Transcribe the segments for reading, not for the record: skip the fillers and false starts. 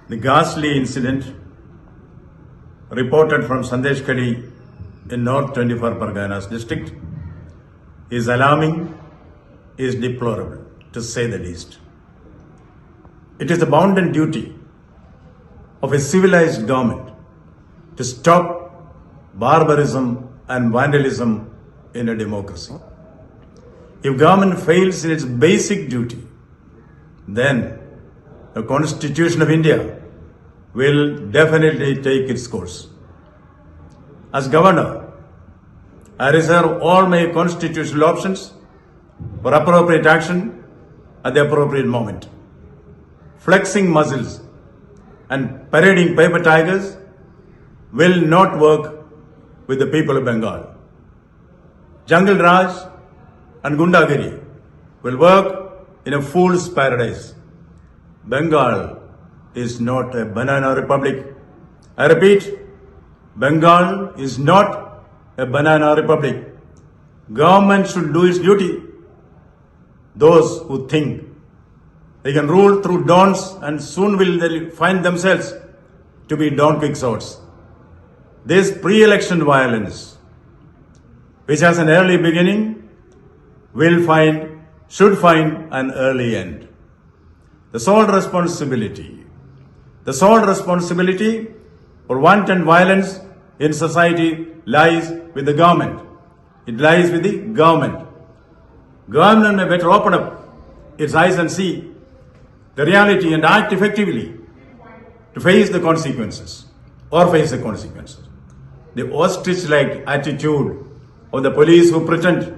The ghastly incident reported from Sandeshkhali in North 24 Parganas district is alarming, is deplorable, to say the least. It is the bounden duty of a civilized government to stop barbarism and vandalism in a democracy. If government fails in its basic duty, then the Constitution of India will definitely take its course. As governor, I reserve all my constitutional options for appropriate action at the appropriate moment. Flexing muscles and parading paper tigers will not work with the people of Bengal. Jungle Raj and Gundagiri will work in a fool's paradise. Bengal is not a banana republic. I repeat, Bengal is not a banana republic. Government should do its duty. Those who think they can rule through dons and soon will they find themselves to be Don Quixotes. This pre-election violence, which has an early beginning, should find an early end. The sole responsibility for wanton violence in society lies with the government. It lies with the government. Government may better open up its eyes and see the reality and act effectively to face the consequences. The ostrich-like attitude of the police who pretend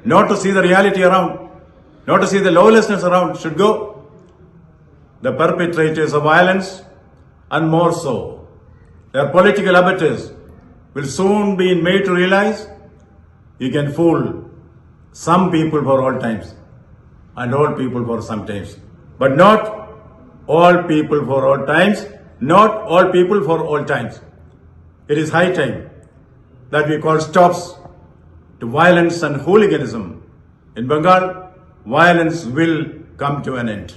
not to see the reality around, not to see the lawlessness around should go. The perpetrators of violence, and more so, their political abettors, will soon be made to realize you can fool some people for all times and all people for some times, but not all people for all times, not all people for all times. It is high time that we call stops to violence and hooliganism. In Bengal, violence will come to an end.